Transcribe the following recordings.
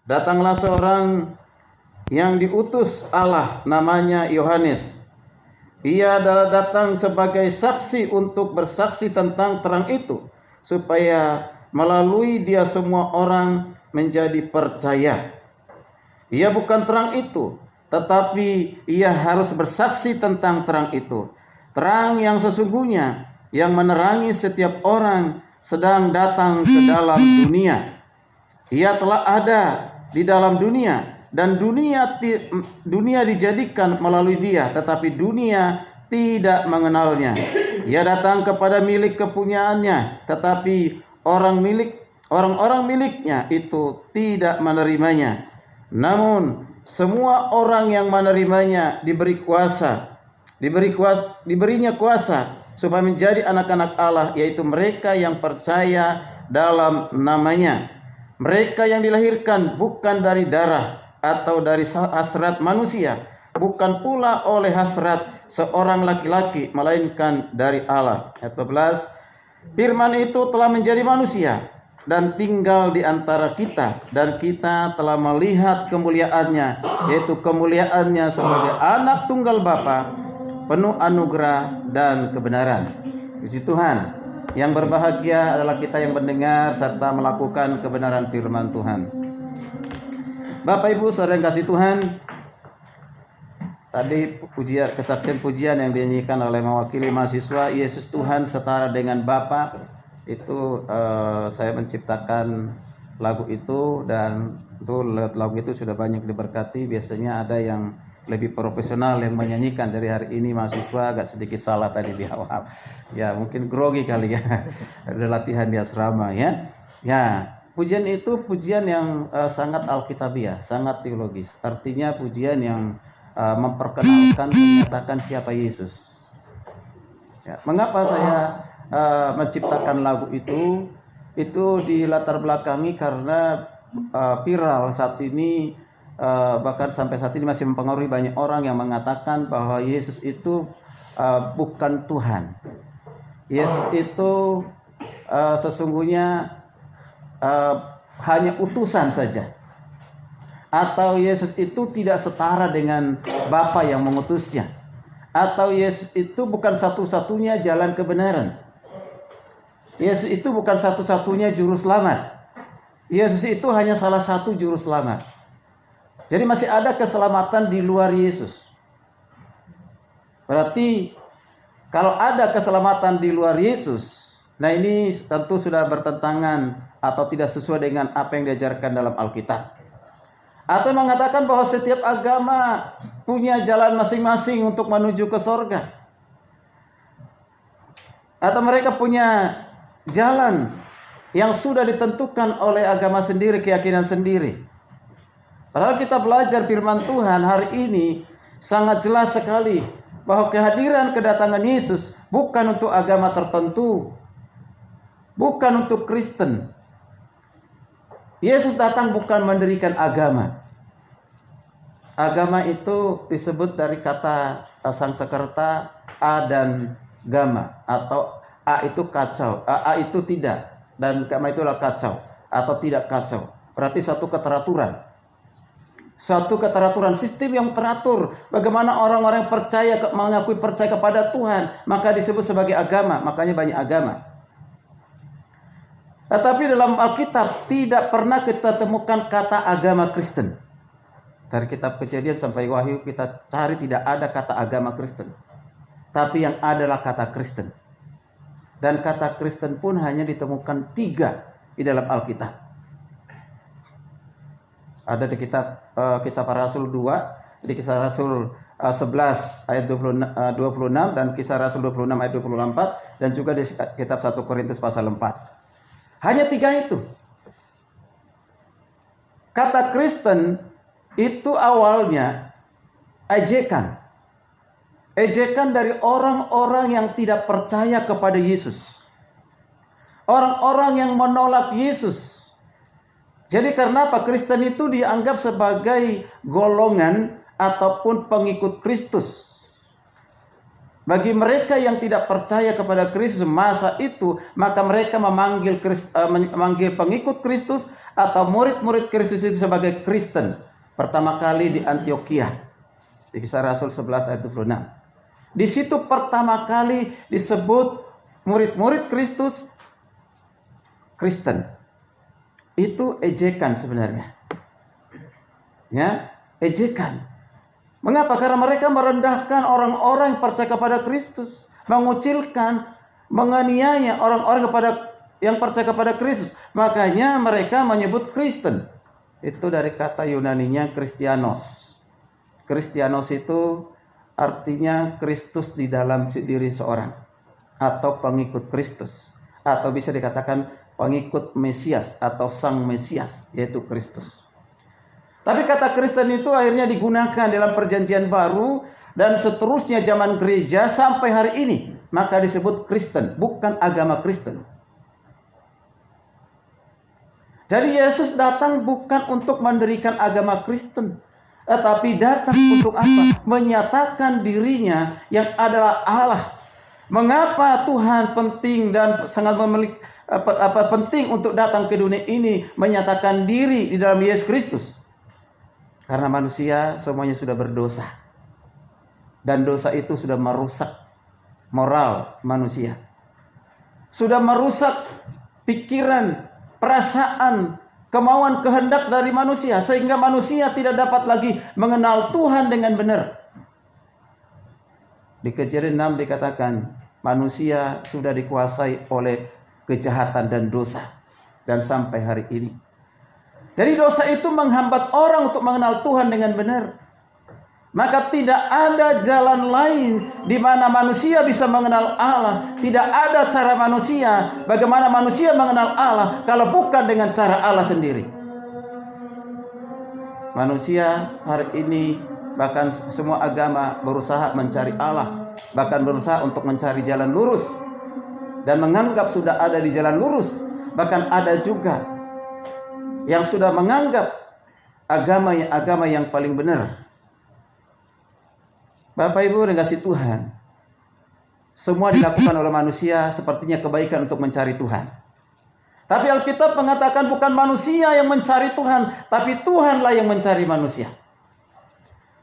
Datanglah seorang yang diutus Allah, namanya Yohanes. Ia adalah datang sebagai saksi untuk bersaksi tentang terang itu, supaya melalui dia semua orang menjadi percaya. Ia bukan terang itu, tetapi ia harus bersaksi tentang terang itu. Terang yang sesungguhnya yang menerangi setiap orang sedang datang ke dalam dunia. Ia telah ada di dalam dunia, dan dunia dijadikan melalui dia, tetapi dunia tidak mengenalnya. Ia datang kepada milik kepunyaannya, tetapi orang-orang miliknya itu tidak menerimanya. Namun semua orang yang menerimanya diberinya kuasa supaya menjadi anak-anak Allah, yaitu mereka yang percaya dalam namanya. Mereka yang dilahirkan bukan dari darah atau dari hasrat manusia, bukan pula oleh hasrat seorang laki-laki, melainkan dari Allah. Ayat 14, Firman itu telah menjadi manusia dan tinggal di antara kita, dan kita telah melihat kemuliaannya, yaitu kemuliaannya sebagai anak tunggal Bapa, penuh anugerah dan kebenaran. Puji Tuhan. Yang berbahagia adalah kita yang mendengar serta melakukan kebenaran firman Tuhan. Bapak Ibu saudara yang kasih Tuhan, tadi kesaksian pujian yang dinyanyikan oleh mewakili mahasiswa Yesus Tuhan setara dengan Bapa, itu saya menciptakan lagu itu, dan lagu itu sudah banyak diberkati. Biasanya ada yang lebih profesional yang menyanyikan. Dari hari ini mahasiswa agak sedikit salah tadi di awal. Ya, mungkin grogi kali ya. Ada latihan di asrama ya. Ya, pujian itu pujian yang sangat alkitabiah, sangat teologis. Artinya pujian yang memperkenalkan, menyatakan siapa Yesus. Ya, mengapa saya menciptakan lagu itu? Itu dilatar belakangi karena viral saat ini. Bahkan sampai saat ini masih mempengaruhi banyak orang yang mengatakan bahwa Yesus itu bukan Tuhan. Yesus itu sesungguhnya hanya utusan saja. Atau Yesus itu tidak setara dengan Bapa yang mengutusnya. Atau Yesus itu bukan satu-satunya jalan kebenaran. Yesus itu bukan satu-satunya juru selamat. Yesus itu hanya salah satu juru selamat. Jadi masih ada keselamatan di luar Yesus. Berarti kalau ada keselamatan di luar Yesus, nah ini tentu sudah bertentangan atau tidak sesuai dengan apa yang diajarkan dalam Alkitab. Atau mengatakan bahwa setiap agama punya jalan masing-masing untuk menuju ke sorga. Atau mereka punya jalan yang sudah ditentukan oleh agama sendiri, keyakinan sendiri. Padahal kita belajar firman Tuhan hari ini sangat jelas sekali bahwa kehadiran kedatangan Yesus bukan untuk agama tertentu, bukan untuk Kristen. Yesus datang bukan mendirikan agama. Agama itu disebut dari kata Sanskerta a dan gama, atau a itu kacau, a itu tidak, dan gama itulah kacau atau tidak kacau. Berarti suatu keteraturan. Suatu keteraturan, sistem yang teratur. Bagaimana orang-orang mengakui percaya kepada Tuhan, maka disebut sebagai agama. Makanya banyak agama. Tetapi dalam Alkitab tidak pernah kita temukan kata agama Kristen. Dari kitab Kejadian sampai Wahyu kita cari, tidak ada kata agama Kristen. Tapi yang adalah kata Kristen. Dan kata Kristen pun hanya ditemukan 3 di dalam Alkitab. Ada di kitab Kisah Para Rasul 2, di Kisah Rasul 11 ayat 26 dan Kisah Rasul 26 ayat 24, dan juga di kitab 1 Korintus pasal 4. Hanya 3 itu. Kata Kristen itu awalnya ejekan. Ejekan dari orang-orang yang tidak percaya kepada Yesus. Orang-orang yang menolak Yesus. Jadi karena apa? Kristen itu dianggap sebagai golongan ataupun pengikut Kristus. Bagi mereka yang tidak percaya kepada Kristus masa itu, maka mereka memanggil pengikut Kristus atau murid-murid Kristus itu sebagai Kristen. Pertama kali di Antioquia. Di Kisah Rasul 11 ayat 26. Di situ pertama kali disebut murid-murid Kristus Kristen. Itu ejekan sebenarnya. Ya, ejekan. Mengapa? Karena mereka merendahkan orang-orang yang percaya kepada Kristus, mengucilkan, menganiaya orang-orang yang percaya kepada Kristus. Makanya mereka menyebut Kristen. Itu dari kata Yunaninya Kristianos. Kristianos itu artinya Kristus di dalam diri seorang, atau pengikut Kristus, atau bisa dikatakan pengikut Mesias atau Sang Mesias, yaitu Kristus. Tapi kata Kristen itu akhirnya digunakan dalam Perjanjian Baru dan seterusnya zaman gereja sampai hari ini. Maka disebut Kristen, bukan agama Kristen. Jadi Yesus datang bukan untuk mendirikan agama Kristen, tetapi datang untuk apa? Menyatakan dirinya yang adalah Allah. Mengapa Tuhan penting dan sangat penting untuk datang ke dunia ini, menyatakan diri di dalam Yesus Kristus? Karena manusia semuanya sudah berdosa. Dan dosa itu sudah merusak moral manusia. Sudah merusak pikiran, perasaan, kemauan, kehendak dari manusia. Sehingga manusia tidak dapat lagi mengenal Tuhan dengan benar. Di Kejadian 6 dikatakan, manusia sudah dikuasai oleh kejahatan dan dosa. Dan sampai hari ini. Jadi dosa itu menghambat orang untuk mengenal Tuhan dengan benar. Maka tidak ada jalan lain di mana manusia bisa mengenal Allah. Tidak ada cara manusia bagaimana manusia mengenal Allah kalau bukan dengan cara Allah sendiri. Manusia hari ini, bahkan semua agama berusaha mencari Allah, bahkan berusaha untuk mencari jalan lurus dan menganggap sudah ada di jalan lurus. Bahkan ada juga yang sudah menganggap agama yang paling benar. Bapak Ibu dan kasih Tuhan, semua dilakukan oleh manusia sepertinya kebaikan untuk mencari Tuhan. Tapi Alkitab mengatakan bukan manusia yang mencari Tuhan, tapi Tuhanlah yang mencari manusia.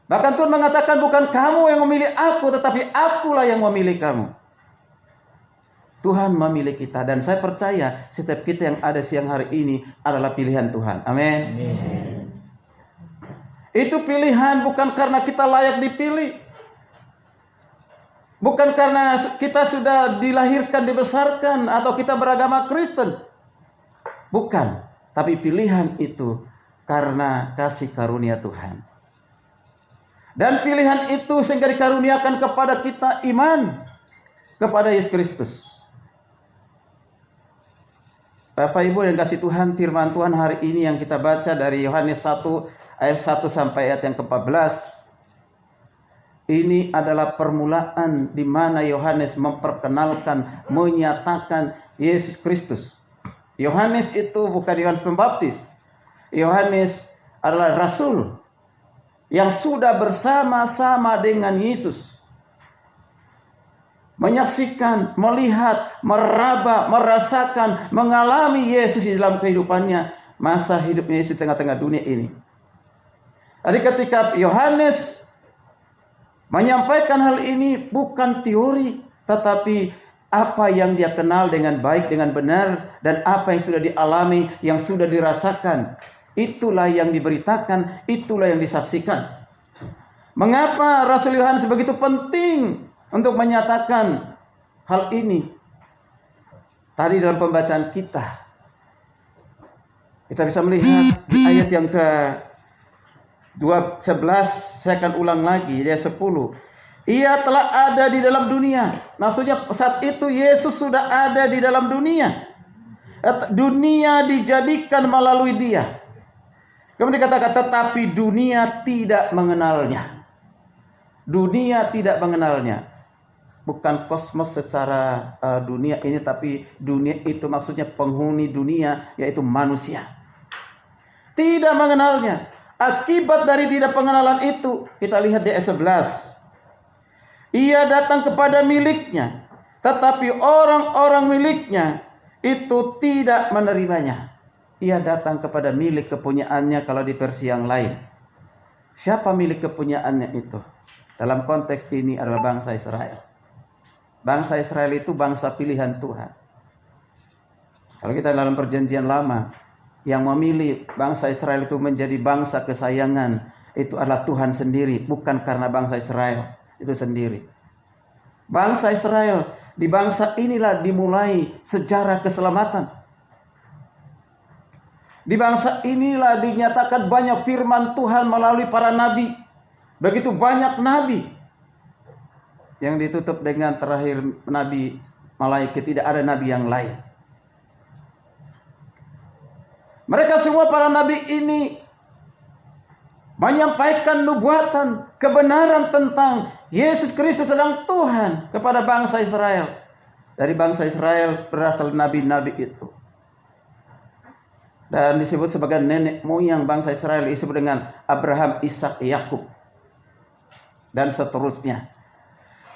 Bahkan Tuhan mengatakan bukan kamu yang memilih aku, tetapi akulah yang memilih kamu. Tuhan memilih kita, dan saya percaya setiap kita yang ada siang hari ini adalah pilihan Tuhan. Amin. Itu pilihan bukan karena kita layak dipilih. Bukan karena kita sudah dilahirkan, dibesarkan, atau kita beragama Kristen. Bukan. Tapi pilihan itu karena kasih karunia Tuhan. Dan pilihan itu sehingga dikaruniakan kepada kita iman kepada Yesus Kristus. Bapak Ibu yang kasih Tuhan, firman Tuhan hari ini yang kita baca dari Yohanes 1 ayat 1 sampai ayat yang ke-14. Ini adalah permulaan di mana Yohanes memperkenalkan, menyatakan Yesus Kristus. Yohanes itu bukan Yohanes Pembaptis. Yohanes adalah rasul yang sudah bersama-sama dengan Yesus. Menyaksikan, melihat, meraba, merasakan, mengalami Yesus di dalam kehidupannya, masa hidupnya Yesus di tengah-tengah dunia ini. Jadi ketika Yohanes menyampaikan hal ini bukan teori, tetapi apa yang dia kenal dengan baik, dengan benar, dan apa yang sudah dialami, yang sudah dirasakan, itulah yang diberitakan, itulah yang disaksikan. Mengapa Rasul Yohanes begitu penting untuk menyatakan hal ini? Tadi dalam pembacaan kita bisa melihat di ayat yang ke-11, saya akan ulang lagi, ayat 10. Ia telah ada di dalam dunia. Maksudnya saat itu Yesus sudah ada di dalam dunia. Dunia dijadikan melalui dia. Kemudian dikatakan tetapi dunia tidak mengenalnya. Dunia tidak mengenalnya. Bukan kosmos secara dunia ini, tapi dunia itu maksudnya penghuni dunia, yaitu manusia. Tidak mengenalnya. Akibat dari tidak pengenalan itu, kita lihat di ayat 11. Ia datang kepada miliknya, tetapi orang-orang miliknya itu tidak menerimanya. Ia datang kepada milik kepunyaannya kalau di versi yang lain. Siapa milik kepunyaannya itu? Dalam konteks ini adalah bangsa Israel. Bangsa Israel itu bangsa pilihan Tuhan. Kalau kita dalam perjanjian lama, yang memilih bangsa Israel itu menjadi bangsa kesayangan, itu adalah Tuhan sendiri, bukan karena bangsa Israel itu sendiri. Bangsa Israel, di bangsa inilah dimulai sejarah keselamatan. Di bangsa inilah dinyatakan banyak firman Tuhan melalui para nabi. Begitu banyak nabi yang ditutup dengan terakhir nabi malaikat, tidak ada nabi yang lain. Mereka semua para nabi ini menyampaikan nubuatan, kebenaran tentang Yesus Kristus sedang Tuhan kepada bangsa Israel. Dari bangsa Israel berasal nabi-nabi itu. Dan disebut sebagai nenek moyang bangsa Israel, disebut dengan Abraham, Ishak, Yakub, dan seterusnya.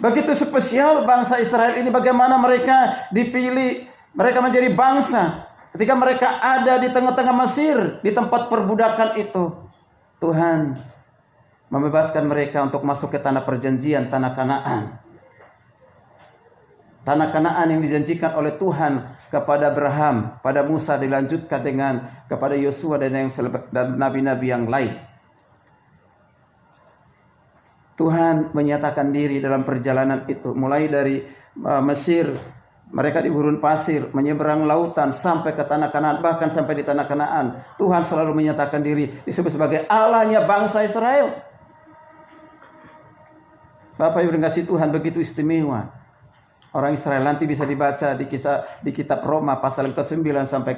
Begitu spesial bangsa Israel ini, bagaimana mereka dipilih, mereka menjadi bangsa. Ketika mereka ada di tengah-tengah Mesir, di tempat perbudakan itu, Tuhan membebaskan mereka untuk masuk ke tanah perjanjian, tanah Kanaan. Tanah Kanaan yang dijanjikan oleh Tuhan kepada Abraham, pada Musa, dilanjutkan dengan kepada Yosua dan nabi-nabi yang lain. Tuhan menyatakan diri dalam perjalanan itu, mulai dari Mesir, mereka di gurun pasir, menyeberang lautan sampai ke tanah Kanaan, bahkan sampai di tanah Kanaan. Tuhan selalu menyatakan diri, disebut sebagai Allahnya bangsa Israel. Bapak Ibu dikasihi Tuhan, begitu istimewa orang Israel. Nanti bisa dibaca di kitab Roma pasal yang ke-9 sampai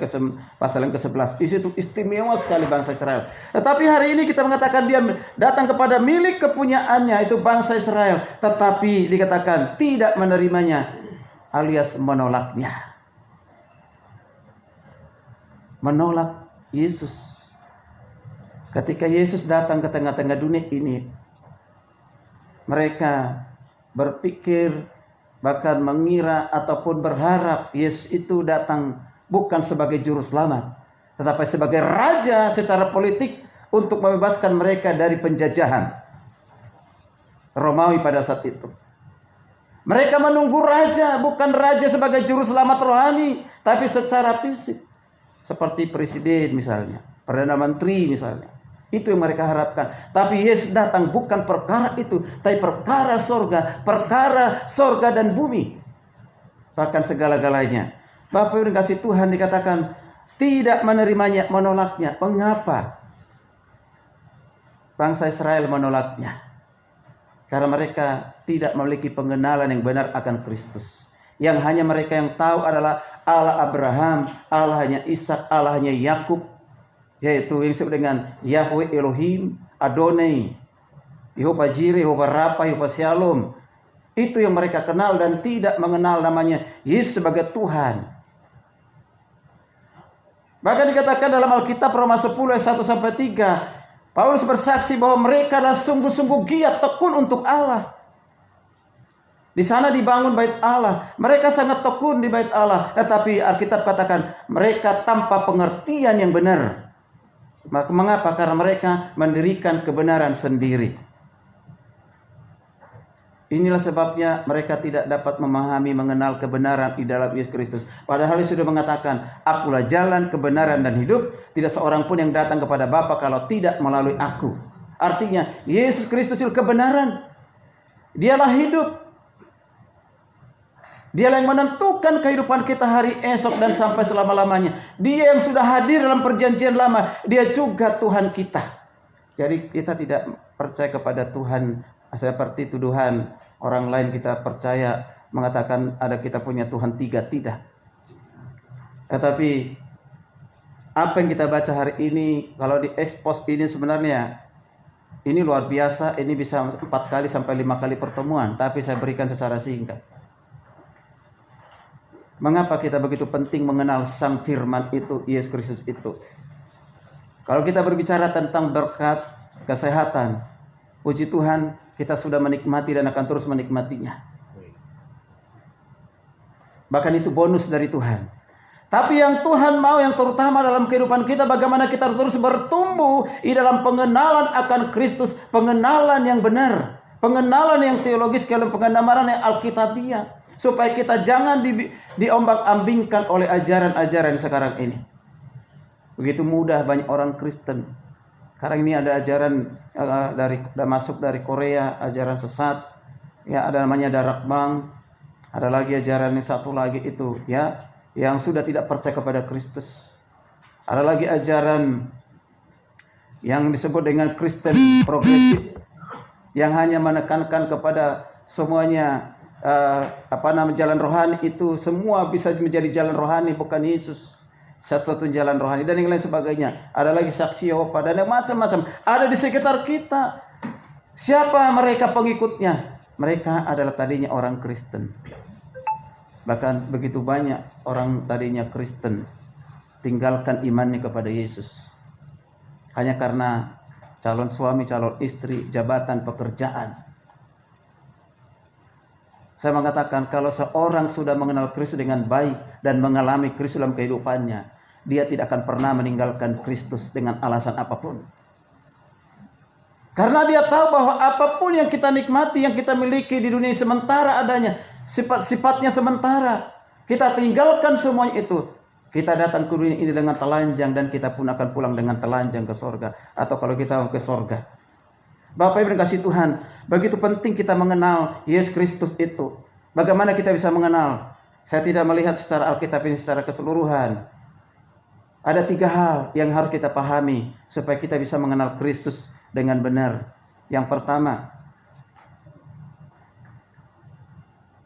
pasal yang ke-11. Di situ istimewa sekali bangsa Israel. Tetapi hari ini kita mengatakan dia datang kepada milik kepunyaannya, itu bangsa Israel, tetapi dikatakan tidak menerimanya, alias menolaknya. Menolak Yesus. Ketika Yesus datang ke tengah-tengah dunia ini, mereka berpikir, bahkan mengira ataupun berharap Yesus itu datang bukan sebagai juru selamat, tetapi sebagai raja secara politik untuk membebaskan mereka dari penjajahan Romawi pada saat itu. Mereka menunggu raja, bukan raja sebagai juru selamat rohani, tapi secara fisik. Seperti presiden misalnya, perdana menteri misalnya. Itu yang mereka harapkan. Tapi Yesus datang bukan perkara itu, tapi perkara sorga dan bumi. Bahkan segala-galanya. Bapak Ibu dikasihi Tuhan, dikatakan tidak menerimanya, menolaknya. Mengapa? Bangsa Israel menolaknya. Karena mereka tidak memiliki pengenalan yang benar akan Kristus. Yang hanya mereka yang tahu adalah Allah Abraham, Allahnya Ishak, Allahnya Yakub. Yaitu yang disebut dengan Yahweh Elohim, Adonai, Yehovah Jireh, Yehovah Rafa, Yehovah Shalom. Itu yang mereka kenal dan tidak mengenal namanya Yesus sebagai Tuhan. Bahkan dikatakan dalam Alkitab Roma 10 ayat 1 sampai 3, Paulus bersaksi bahwa mereka adalah sungguh-sungguh giat tekun untuk Allah. Di sana dibangun bait Allah. Mereka sangat tekun di bait Allah. Tetapi Alkitab katakan mereka tanpa pengertian yang benar. Mengapa? Karena mereka mendirikan kebenaran sendiri. Inilah sebabnya mereka tidak dapat memahami, mengenal kebenaran di dalam Yesus Kristus. Padahal Dia sudah mengatakan, akulah jalan, kebenaran dan hidup. Tidak seorang pun yang datang kepada Bapa kalau tidak melalui aku. Artinya Yesus Kristus itu kebenaran. Dialah hidup. Dialah yang menentukan kehidupan kita hari esok dan sampai selama-lamanya. Dia yang sudah hadir dalam perjanjian lama. Dia juga Tuhan kita. Jadi kita tidak percaya kepada Tuhan seperti tuduhan orang lain. Kita percaya mengatakan ada kita punya Tuhan tiga. Tidak. Tetapi apa yang kita baca hari ini, kalau diekspos ini sebenarnya ini luar biasa. Ini bisa 4 kali sampai 5 kali pertemuan. Tapi saya berikan secara singkat. Mengapa kita begitu penting mengenal Sang Firman itu, Yesus Kristus itu? Kalau kita berbicara tentang berkat, kesehatan, Puji Tuhan, kita sudah menikmati dan akan terus menikmatinya. Bahkan itu bonus dari Tuhan. Tapi yang Tuhan mau, yang terutama dalam kehidupan kita, bagaimana kita terus bertumbuh di dalam pengenalan akan Kristus, pengenalan yang benar, pengenalan yang teologis, pengenalan yang alkitabiah, supaya kita jangan diombang-ambingkan oleh ajaran-ajaran sekarang ini. Begitu mudah banyak orang Kristen. Sekarang ini ada ajaran masuk dari Korea, ajaran sesat. Ya, ada namanya Darakbang. Ada lagi ajaran yang satu lagi itu, ya, yang sudah tidak percaya kepada Kristus. Ada lagi ajaran yang disebut dengan Kristen progresif, yang hanya menekankan kepada semuanya jalan rohani itu semua bisa menjadi jalan rohani, bukan Yesus satu jalan rohani, dan yang lain sebagainya. Ada lagi saksi Yehova dan yang macam-macam ada di sekitar kita. Siapa mereka pengikutnya? Mereka adalah tadinya orang Kristen. Bahkan begitu banyak orang tadinya Kristen tinggalkan imannya kepada Yesus hanya karena calon suami, calon istri, jabatan, pekerjaan. Saya mengatakan, kalau seorang sudah mengenal Kristus dengan baik dan mengalami Kristus dalam kehidupannya, dia tidak akan pernah meninggalkan Kristus dengan alasan apapun. Karena dia tahu bahwa apapun yang kita nikmati, yang kita miliki di dunia sementara adanya, sifat-sifatnya sementara. Kita tinggalkan semuanya itu. Kita datang ke dunia ini dengan telanjang, dan kita pun akan pulang dengan telanjang ke sorga. Atau kalau kita ke sorga. Bapak Ibu yang kasih Tuhan, begitu penting kita mengenal Yesus Kristus itu. Bagaimana kita bisa mengenal? Saya tidak melihat secara Alkitab ini secara keseluruhan. Ada 3 hal yang harus kita pahami supaya kita bisa mengenal Kristus dengan benar. Yang pertama,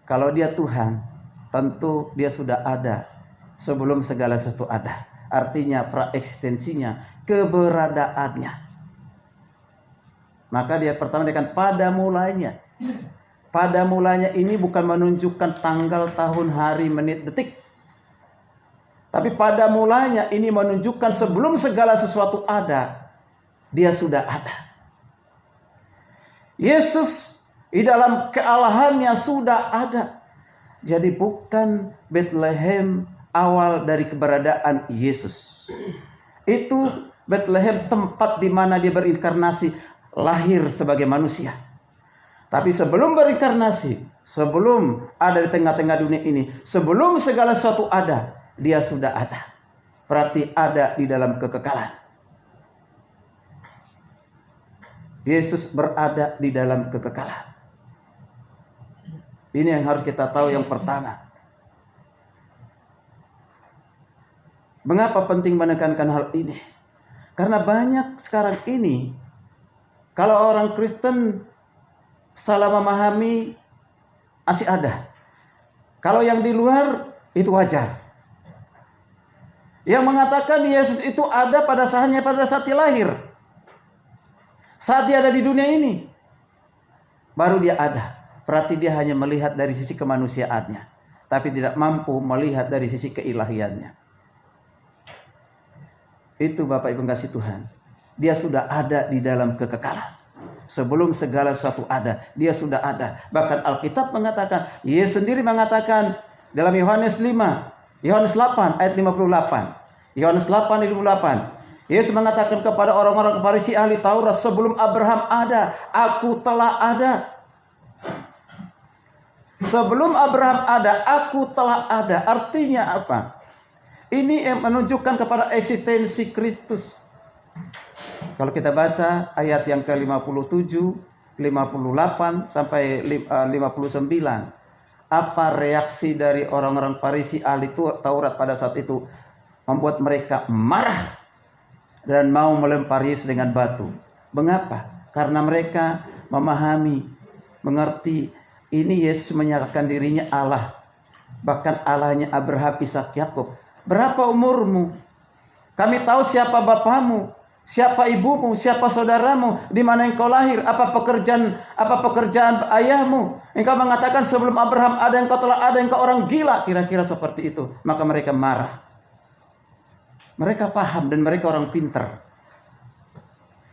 kalau dia Tuhan, tentu dia sudah ada sebelum segala sesuatu ada. Artinya praeksistensinya, keberadaannya. Maka dia pertama dengan pada mulanya. Pada mulanya ini bukan menunjukkan tanggal, tahun, hari, menit, detik. Tapi pada mulanya ini menunjukkan sebelum segala sesuatu ada, dia sudah ada. Yesus di dalam kealahannya sudah ada. Jadi bukan Bethlehem awal dari keberadaan Yesus. Itu Bethlehem tempat di mana dia berinkarnasi, lahir sebagai manusia. Tapi sebelum berinkarnasi, sebelum ada di tengah-tengah dunia ini, sebelum segala sesuatu ada, dia sudah ada. Berarti ada di dalam kekekalan. Yesus berada di dalam kekekalan. Ini yang harus kita tahu yang pertama. Mengapa penting menekankan hal ini? Karena banyak sekarang ini, kalau orang Kristen salah memahami, masih ada. Kalau yang di luar, itu wajar. Yang mengatakan Yesus itu ada pada saat dia lahir. Saat dia ada di dunia ini, baru dia ada. Berarti dia hanya melihat dari sisi kemanusiaannya, tapi tidak mampu melihat dari sisi keilahiannya. Itu Bapak Ibu kasih Tuhan. Dia sudah ada di dalam kekekalan. Sebelum segala sesuatu ada, dia sudah ada. Bahkan Alkitab mengatakan, Yesus sendiri mengatakan dalam Yohanes 8 ayat 58. Yohanes 8 ayat 58. Yesus mengatakan kepada orang-orang Farisi ahli Taurat, sebelum Abraham ada, aku telah ada. Sebelum Abraham ada, aku telah ada. Artinya apa? Ini yang menunjukkan kepada eksistensi Kristus. Kalau kita baca ayat yang ke-57, 58 sampai 59. Apa reaksi dari orang-orang Farisi ahli Taurat pada saat itu? Membuat mereka marah dan mau melempar Yesus dengan batu. Mengapa? Karena mereka memahami, mengerti, ini Yesus menyatakan dirinya Allah. Bahkan Allahnya Abraham, Ishak, Yakub. Berapa umurmu? Kami tahu siapa bapamu, siapa ibumu, siapa saudaramu, di mana engkau lahir, apa pekerjaan ayahmu. Engkau mengatakan sebelum Abraham ada, engkau telah ada, engkau orang gila. Kira-kira seperti itu. Maka mereka marah. Mereka paham dan mereka orang pintar.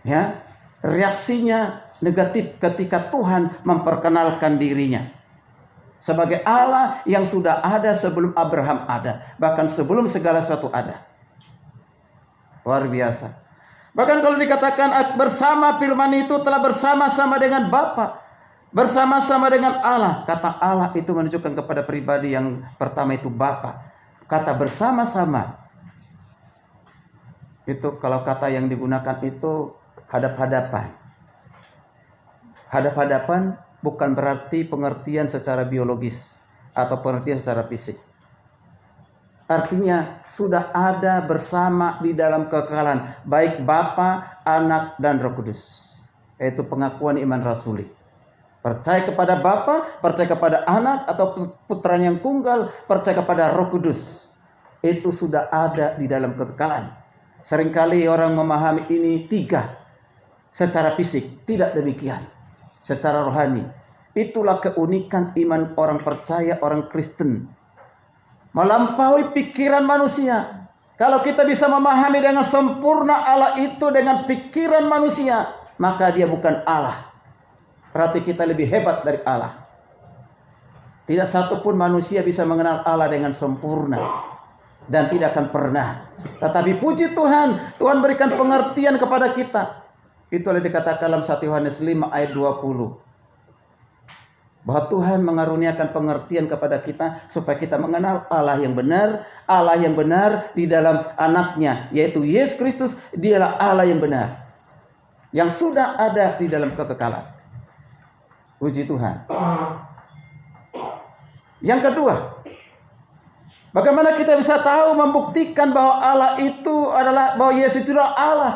Ya, reaksinya negatif ketika Tuhan memperkenalkan dirinya sebagai Allah yang sudah ada sebelum Abraham ada, bahkan sebelum segala sesuatu ada. Luar biasa. Bahkan kalau dikatakan bersama, firman itu telah bersama-sama dengan Bapa, bersama-sama dengan Allah. Kata Allah itu menunjukkan kepada pribadi yang pertama itu Bapa. Kata bersama-sama itu kalau kata yang digunakan itu hadap-hadapan. Hadap-hadapan bukan berarti pengertian secara biologis atau pengertian secara fisik. Artinya sudah ada bersama di dalam kekekalan, baik Bapa, Anak, dan Roh Kudus. Yaitu pengakuan iman rasuli. Percaya kepada Bapa, percaya kepada Anak atau Putra yang tunggal, percaya kepada Roh Kudus. Itu sudah ada di dalam kekekalan. Seringkali orang memahami ini tiga secara fisik, tidak demikian. Secara rohani. Itulah keunikan iman orang percaya, orang Kristen. Melampaui pikiran manusia. Kalau kita bisa memahami dengan sempurna Allah itu dengan pikiran manusia, maka dia bukan Allah. Berarti kita lebih hebat dari Allah. Tidak satu pun manusia bisa mengenal Allah dengan sempurna. Dan tidak akan pernah. Tetapi puji Tuhan, Tuhan berikan pengertian kepada kita. Itu oleh dikatakan dalam 1 Yohanes 5 ayat 20. Bahwa Tuhan mengaruniakan pengertian kepada kita supaya kita mengenal Allah yang benar di dalam anaknya, yaitu Yesus Kristus. Dialah Allah yang benar, yang sudah ada di dalam kekekalan. Puji Tuhan. Yang kedua, bagaimana kita bisa tahu membuktikan bahwa Allah itu adalah, bahwa Yesus itu adalah Allah?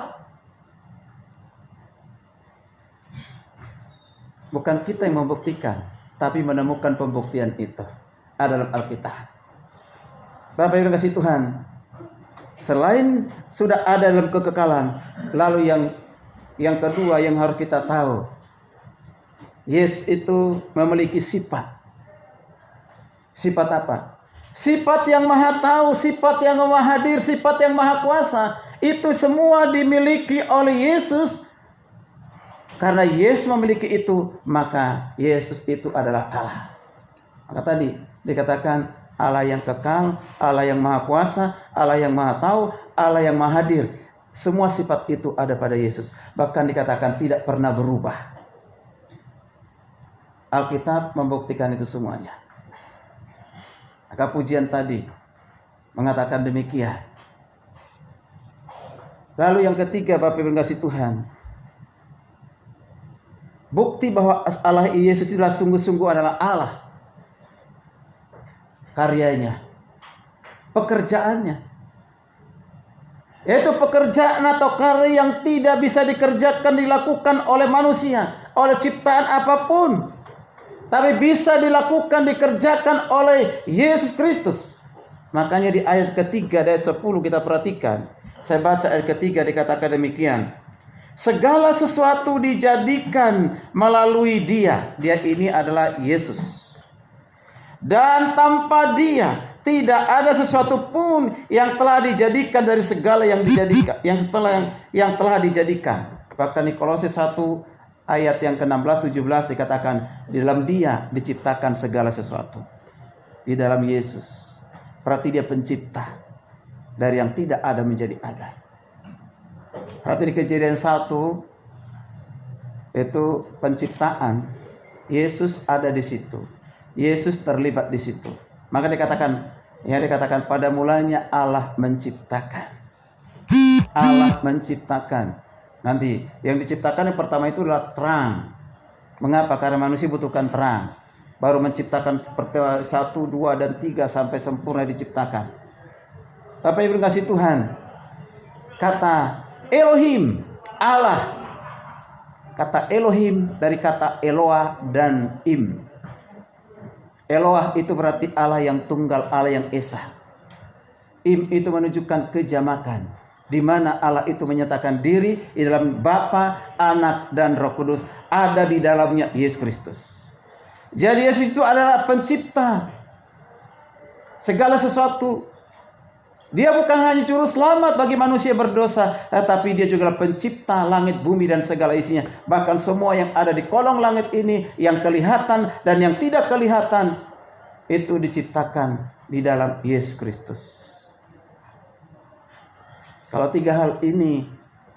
Bukan kita yang membuktikan, tapi menemukan pembuktian itu dalam Alkitab. Bapak Ibu kasih Tuhan, selain sudah ada dalam kekekalan, lalu yang kedua yang harus kita tahu, Yesus itu memiliki sifat. Sifat apa? Sifat yang maha tahu, sifat yang maha hadir, sifat yang maha kuasa. Itu semua dimiliki oleh Yesus. Karena Yesus memiliki itu, maka Yesus itu adalah Allah. Maka tadi dikatakan Allah yang kekal, Allah yang maha kuasa, Allah yang maha tahu, Allah yang maha hadir. Semua sifat itu ada pada Yesus. Bahkan dikatakan tidak pernah berubah. Alkitab membuktikan itu semuanya. Maka pujian tadi mengatakan demikian. Lalu yang ketiga, Bapak Ibu kasih Tuhan, bukti bahwa Allah Yesus adalah sungguh-sungguh adalah Allah. Karyanya, pekerjaannya, yaitu pekerjaan atau karya yang tidak bisa dikerjakan, dilakukan oleh manusia, oleh ciptaan apapun, tapi bisa dilakukan, dikerjakan oleh Yesus Kristus. Makanya di ayat ketiga, ayat 10 kita perhatikan. Saya baca ayat ketiga, dikatakan demikian. Segala sesuatu dijadikan melalui Dia. Dia ini adalah Yesus. Dan tanpa Dia tidak ada sesuatu pun yang telah dijadikan dari segala yang dijadikan, yang telah dijadikan. Bahkan di Kolose 1 ayat yang ke-16 17 dikatakan di dalam Dia diciptakan segala sesuatu. Di dalam Yesus. Berarti Dia pencipta. Dari yang tidak ada menjadi ada. Berarti di Kejadian 1 itu penciptaan, Yesus ada di situ. Yesus terlibat di situ. Maka dikatakan pada mulanya Allah menciptakan. Allah menciptakan. Nanti yang diciptakan yang pertama itu adalah terang. Mengapa? Karena manusia butuhkan terang. Baru menciptakan 1, 2, dan 3 sampai sempurna diciptakan. Bapak Ibu kasih Tuhan, kata Elohim, Allah. Kata Elohim dari kata Eloah dan Im. Eloah itu berarti Allah yang tunggal, Allah yang esa. Im itu menunjukkan kejamakan, di mana Allah itu menyatakan diri di dalam Bapa, Anak, dan Roh Kudus. Ada di dalamnya Yesus Kristus. Jadi Yesus itu adalah pencipta segala sesuatu. Dia bukan hanya juru selamat bagi manusia berdosa, tetapi dia juga pencipta langit, bumi, dan segala isinya. Bahkan semua yang ada di kolong langit ini, yang kelihatan dan yang tidak kelihatan, itu diciptakan di dalam Yesus Kristus. Kalau tiga hal ini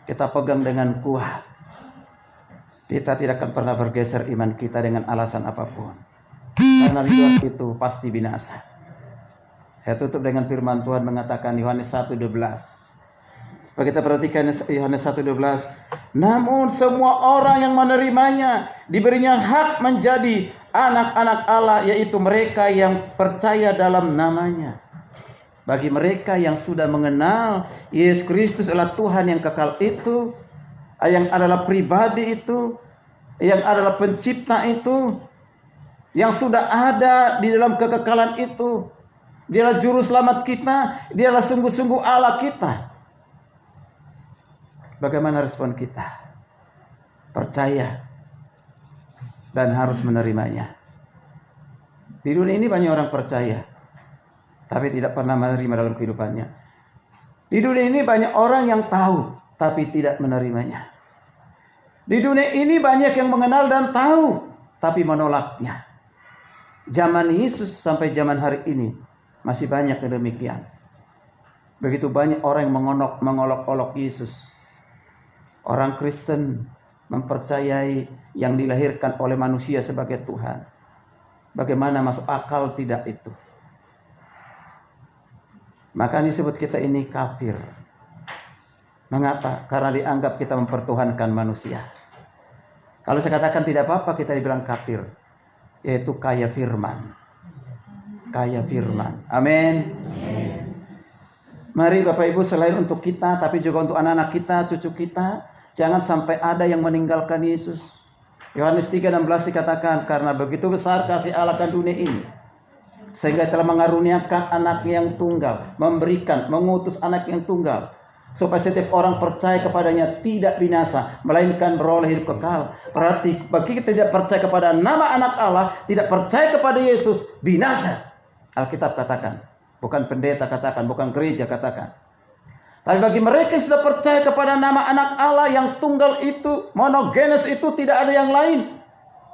kita pegang dengan kuat, kita tidak akan pernah bergeser iman kita dengan alasan apapun. Karena di luar itu pasti binasa. Saya tutup dengan firman Tuhan mengatakan Yohanes 1:12. Coba kita perhatikan Yohanes 1:12. Namun semua orang yang menerimanya diberinya hak menjadi anak-anak Allah, yaitu mereka yang percaya dalam namanya. Bagi mereka yang sudah mengenal Yesus Kristus adalah Tuhan yang kekal itu, yang adalah pribadi itu, yang adalah pencipta itu, yang sudah ada di dalam kekekalan itu. Dialah juru selamat kita, dialah sungguh-sungguh Allah kita. Bagaimana respon kita? Percaya dan harus menerimanya. Di dunia ini banyak orang percaya, tapi tidak pernah menerima dalam kehidupannya. Di dunia ini banyak orang yang tahu, tapi tidak menerimanya. Di dunia ini banyak yang mengenal dan tahu, tapi menolaknya. Zaman Yesus sampai zaman hari ini masih banyak yang demikian. Begitu banyak orang yang mengolok-olok Yesus. Orang Kristen mempercayai yang dilahirkan oleh manusia sebagai Tuhan. Bagaimana masuk akal tidak itu? Maka disebut kita ini kafir. Mengapa? Karena dianggap kita mempertuhankan manusia. Kalau saya katakan tidak apa-apa, kita dibilang kafir. Yaitu kaya firman. Kaya firman. Amin. Mari Bapak Ibu, selain untuk kita, tapi juga untuk anak-anak kita, cucu kita, jangan sampai ada yang meninggalkan Yesus. Yohanes 3:16 dikatakan, karena begitu besar kasih Allah akan dunia ini, sehingga telah mengaruniakan anak yang tunggal, mengutus anak yang tunggal, supaya setiap orang percaya kepadanya tidak binasa, melainkan beroleh hidup kekal. Berarti bagi kita tidak percaya kepada nama anak Allah, tidak percaya kepada Yesus, binasa. Alkitab katakan, bukan pendeta katakan, bukan gereja katakan. Tapi bagi mereka yang sudah percaya kepada nama anak Allah yang tunggal itu, monogenes itu, tidak ada yang lain,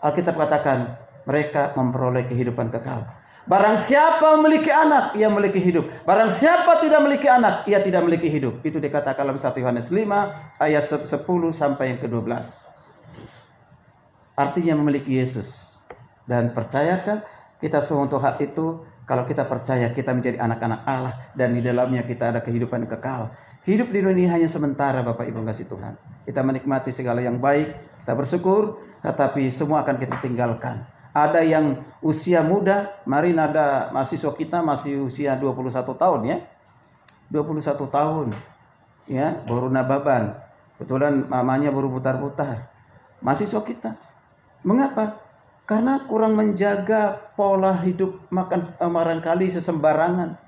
Alkitab katakan, mereka memperoleh kehidupan kekal. Barang siapa memiliki anak, ia memiliki hidup. Barang siapa tidak memiliki anak, ia tidak memiliki hidup. Itu dikatakan dalam 1 Yohanes 5 ayat 10 sampai yang ke-12. Artinya memiliki Yesus. Dan percayakan kita semua untuk hal itu. Kalau kita percaya kita menjadi anak-anak Allah dan di dalamnya kita ada kehidupan yang kekal. Hidup di dunia hanya sementara, Bapak Ibu kasih Tuhan. Kita menikmati segala yang baik, kita bersyukur, tetapi semua akan kita tinggalkan. Ada yang usia muda, mari ada mahasiswa kita masih usia 21 tahun ya. 21 tahun. Ya, baru nababan. Kebetulan mamanya baru putar-putar. Mahasiswa kita. Mengapa? Karena kurang menjaga pola hidup makan barangkali sesembarangan.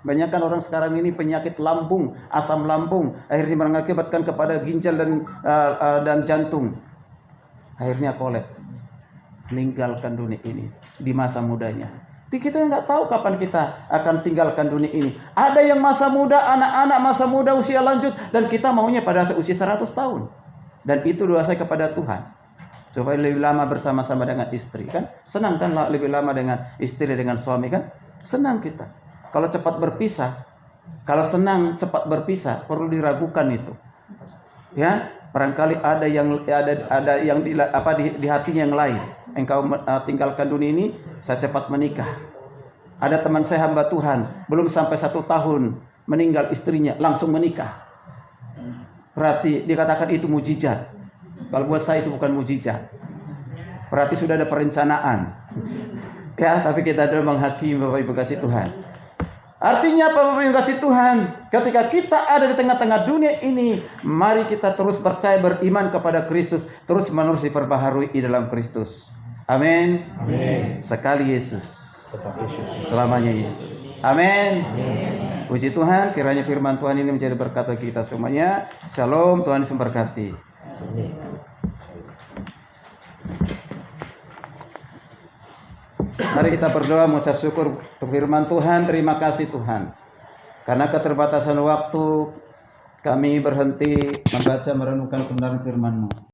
Banyakkan orang sekarang ini penyakit lambung, asam lambung, akhirnya mengakibatkan kepada ginjal dan jantung. Akhirnya kolap. Meninggalkan dunia ini di masa mudanya. Kita nggak tahu kapan kita akan tinggalkan dunia ini. Ada yang masa muda, anak-anak masa muda usia lanjut, dan kita maunya pada usia 100 tahun. Dan itu doa saya kepada Tuhan. Supaya lebih lama bersama-sama dengan istri kan. Senang kan lebih lama dengan istri, dengan suami kan. Senang kita. Kalau cepat berpisah, kalau senang cepat berpisah, perlu diragukan itu. Ya, barangkali ada yang di hatinya yang lain. Engkau tinggalkan dunia ini, saya cepat menikah. Ada teman saya hamba Tuhan, belum sampai 1 tahun meninggal istrinya, langsung menikah. Berarti dikatakan itu mujizat. Kalau buat saya itu bukan mujizat. Berarti sudah ada perencanaan. Ya, tapi kita adalah menghakimi, Bapak Ibu kasih Tuhan. Artinya apa, Bapak Ibu kasih Tuhan? Ketika kita ada di tengah-tengah dunia ini, mari kita terus percaya, beriman kepada Kristus, terus menerus diperbaharui di dalam Kristus. Amin. Amin. Sekali Yesus, selamanya Yesus. Amin. Puji Tuhan, kiranya firman Tuhan ini menjadi berkat bagi kita semuanya. Shalom, Tuhan Yesus memberkati. Mari kita berdoa mengucap syukur untuk firman Tuhan. Terima kasih Tuhan. Karena keterbatasan waktu, kami berhenti membaca merenungkan kebenaran firman-Mu.